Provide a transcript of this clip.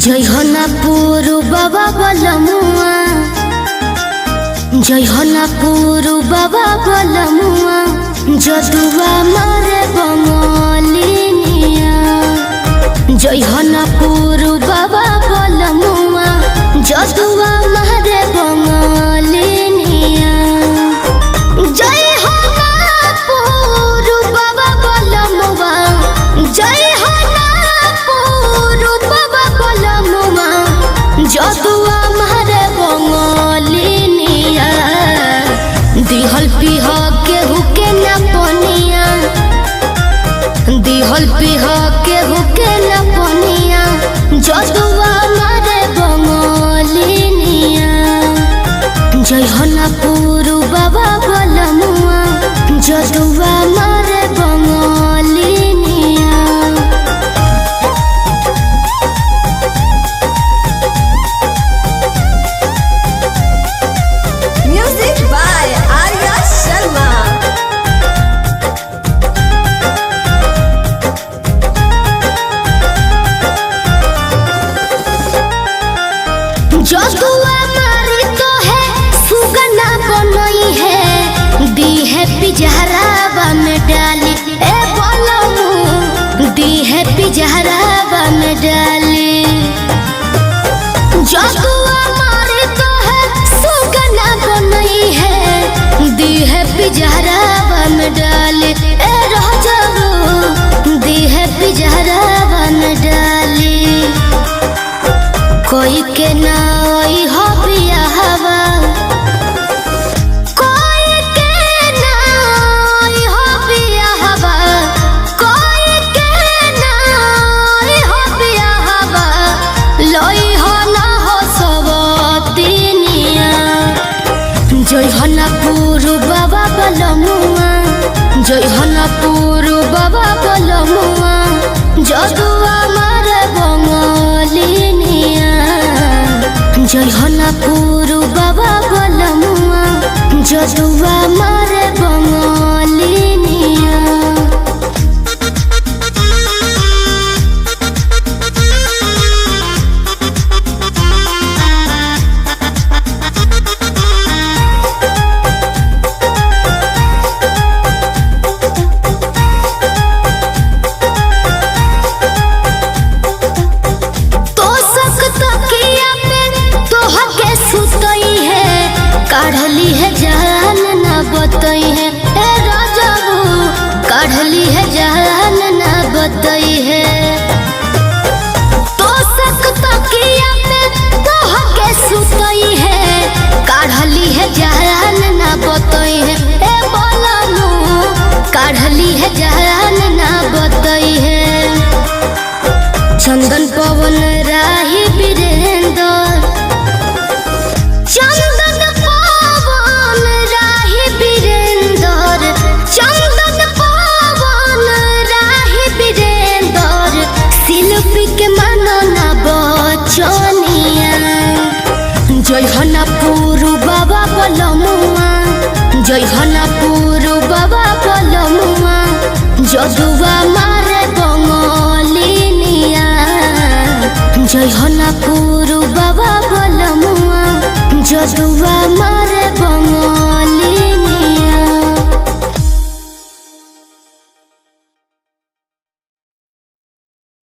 जय होनापुर बाबा बलमुआ, जय होनापुर बाबा बलमुआ, जदुआ मारे बंगलिनिया। जय होनापुर बाबा बलमुआ, जदुआ मारे बंगलिनिया। जय होनापुर बाबा बलमुआ, जय होनापुर बाबा बलमुआ, जदुआ मारे बंगलिनिया। दिहल पिह केहू के न पनिया, दिहल पिह केहू के न पनिया, जदुआ मारे बंगलिनिया। जय होनापुर बाबा बलमुआ, जदुआ मारे बंगलिनिया। Music by Arya Sharma. जदुआ मारी तो है सुगना बनई है, दी है पिजहरावा में डाली ए बलमु, दी है पिजहरावा में डाली। जदुआ मारी तो है सुगना बनई है, दी है पिजहरावा में डाली ए राजाऊ, दी है पिजहरावा में डाली। कोई के ना आई हो बियाहवा, कोई के ना आई हो बियाहवा, कोई के ना आई हो बियाहवा, लई हो ना हो सबतिनिया। जय होनापुर बाबा बलमुआ, जय होनापुर बाबा बलमुआ, जदुआ मारे बंगलिनिया। जय होनापुर बाबा बलमुआ, जदुआ मारे बंगलिनिया। काढ़ली है जान ना बतई है ए राजाबू, काढ़ली है जान ना बतई है। तो सक तकिया पे तोह के सुतई है, काढ़ली है जान ना बतई है ए बलमु, काढ़ली है जान ना बतई है। चंदन पवन राही वीरेंद्र, चंदन पवन राही वीरेंद्र, चंदन पवन राही वीरेंद्र, शिल्पी के मनना बचनिया। जय होनापुर बाबा बलमुआ, जय होनापुर बाबा बलमुआ, जदुआ मारे बंगलिनिया। जय होनापुर बाबा बलमुआ, जदुआ मारे